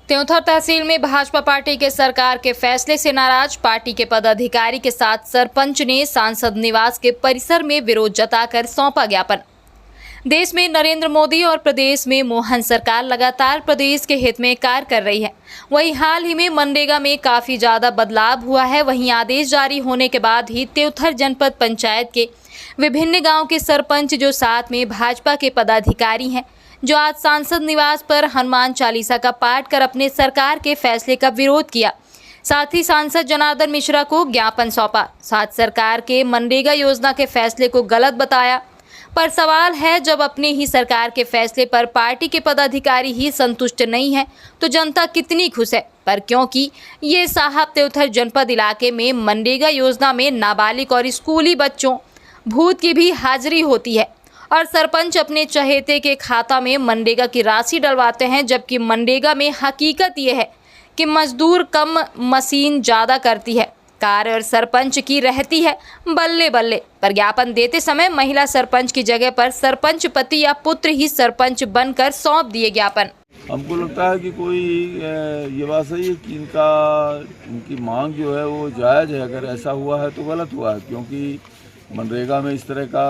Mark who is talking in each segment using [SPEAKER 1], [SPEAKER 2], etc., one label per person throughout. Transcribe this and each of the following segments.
[SPEAKER 1] त्योंथर तहसील में भाजपा पार्टी के सरकार के फैसले से नाराज पार्टी के पदाधिकारी के साथ सरपंच ने सांसद निवास के परिसर में विरोध जताकर सौंपा ज्ञापन। देश में नरेंद्र मोदी और प्रदेश में मोहन सरकार लगातार प्रदेश के हित में कार्य कर रही है। वहीं हाल ही में मनरेगा में काफी ज्यादा बदलाव हुआ है। वहीं आदेश जारी होने के बाद ही त्योंथर जनपद पंचायत के विभिन्न गांव के सरपंच जो साथ में भाजपा के पदाधिकारी हैं, जो आज सांसद निवास पर हनुमान चालीसा का पाठ कर अपने सरकार के फैसले का विरोध किया। साथ ही सांसद जनार्दन मिश्रा को ज्ञापन सौंपा। साथ सरकार के मनरेगा योजना के फैसले को गलत बताया। पर सवाल है, जब अपने ही सरकार के फैसले पर पार्टी के पदाधिकारी ही संतुष्ट नहीं है तो जनता कितनी खुश है। पर क्योंकि ये साहब त्योंथर जनपद इलाके में मनरेगा योजना में नाबालिग और स्कूली बच्चों भूत की भी हाजिरी होती है और सरपंच अपने चहेते के खाता में मनरेगा की राशि डलवाते हैं, जबकि मनरेगा में हकीकत यह है कि मजदूर कम मशीन ज़्यादा करती है। कार्य और सरपंच की रहती है बल्ले बल्ले। पर ज्ञापन देते समय महिला सरपंच की जगह पर सरपंच पति या पुत्र ही सरपंच बनकर सौंप दिए ज्ञापन।
[SPEAKER 2] हमको लगता है कि कोई ये बात सही है कि इनकी मांग जो है वो जायज़ है। अगर ऐसा हुआ है तो गलत हुआ है, क्योंकि मनरेगा में इस तरह का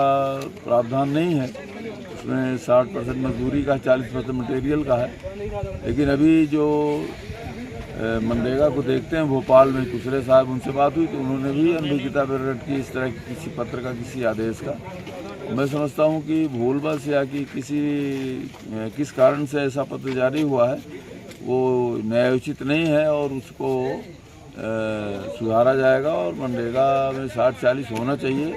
[SPEAKER 2] प्रावधान नहीं है। उसमें 60% मजदूरी का, 40% मटेरियल का है। लेकिन अभी जो मनरेगा को देखते हैं भोपाल में दूसरे साहब, उनसे बात हुई तो उन्होंने भी अनभिज्ञता प्रकट की इस तरह की किसी पत्र का, किसी आदेश का। मैं समझता हूं कि भूलवश या कि किस कारण से ऐसा पत्र जारी हुआ है वो न्यायोचित नहीं है और उसको सुधारा जाएगा और मनरेगा में 60-40 होना चाहिए।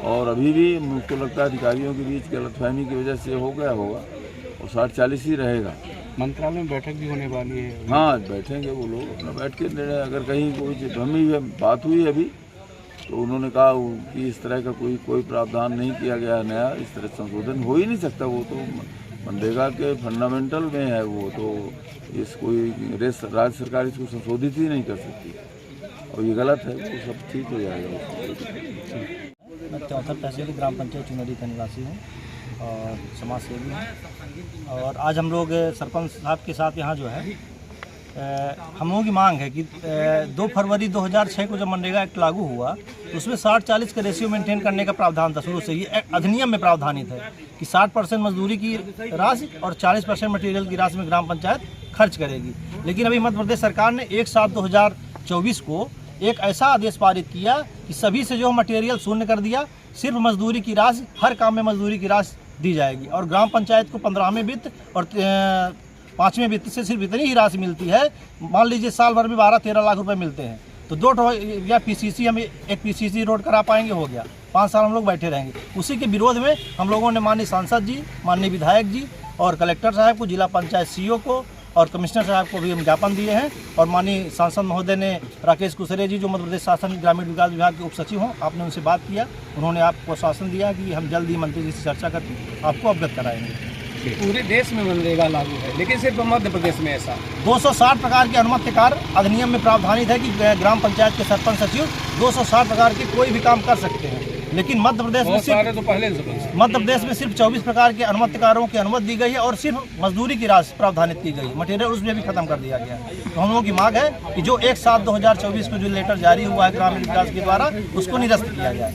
[SPEAKER 2] और अभी भी मुझको लगता है अधिकारियों के बीच गलतफहमी की वजह से हो गया होगा और 60-40 ही रहेगा।
[SPEAKER 3] मंत्रालय में बैठक भी होने वाली है।
[SPEAKER 2] हाँ, बैठेंगे वो लोग अपना बैठ के निर्णय। अगर कहीं कोई भ्रमी बात हुई अभी तो उन्होंने कहा कि इस तरह का कोई प्रावधान नहीं किया गया नया, इस तरह संशोधन हो ही नहीं सकता। वो तो मनरेगा के फंडामेंटल में है, वो तो राज्य सरकार इसको संशोधित ही नहीं कर सकती और ये गलत है। वो सब ठीक हो जाएगा।
[SPEAKER 4] मैं त्योंथर तहसील ग्राम पंचायत चुनरी का निवासी हूँ और समाज सेवी हूँ। और आज हम लोग सरपंच साहब के साथ यहाँ जो है हम लोगों की मांग है कि 2 फरवरी 2006 को जब मनरेगा एक्ट लागू हुआ तो उसमें 60-40 का रेशियो मेंटेन करने का प्रावधान था। शुरू से ही अधिनियम में प्रावधानित है कि 60% मजदूरी की राशि और 40% मटेरियल की राशि में ग्राम पंचायत खर्च करेगी। लेकिन अभी मध्य प्रदेश सरकार ने 1/7/2024 को एक ऐसा आदेश पारित किया कि सभी से जो मटेरियल शून्य कर दिया, सिर्फ मजदूरी की राशि, हर काम में मजदूरी की राशि दी जाएगी और ग्राम पंचायत को 15वें वित्त और 5वें वित्त से सिर्फ इतनी ही राशि मिलती है। मान लीजिए साल भर में 12-13 लाख रुपए मिलते हैं तो 2 या पीसीसी, हम एक पीसीसी रोड करा पाएंगे, हो गया। 5 साल हम लोग बैठे रहेंगे। उसी के विरोध में हम लोगों ने माननीय सांसद जी, माननीय विधायक जी और कलेक्टर साहब को, जिला पंचायत सीईओ को और कमिश्नर साहब को भी हम ज्ञापन दिए हैं। और माननीय सांसद महोदय ने, राकेश कुशरे जी जो मध्य प्रदेश शासन ग्रामीण विकास विभाग के उप सचिव हों, आपने उनसे बात किया, उन्होंने आपको आश्वासन दिया कि हम जल्द ही मंत्री जी से चर्चा करके आपको अवगत कराएंगे।
[SPEAKER 3] पूरे देश में मनरेगा लागू है, लेकिन सिर्फ मध्य प्रदेश में ऐसा
[SPEAKER 4] 260 प्रकार के अनुमति कार्य अधिनियम में प्रावधानित है कि ग्राम पंचायत के सरपंच सचिव 260 प्रकार के कोई भी काम कर सकते हैं। लेकिन मध्य प्रदेश में सिर्फ 24 प्रकार के अनुमति कार्यों की अनुमति दी गई है और सिर्फ मजदूरी की राशि प्रावधानित की गई। मटेरियल उसमें भी खत्म कर दिया गया। तो हम लोगों की मांग है कि जो 1/7/2024 को जो लेटर जारी हुआ है ग्रामीण विकास के द्वारा, उसको निरस्त किया जाए।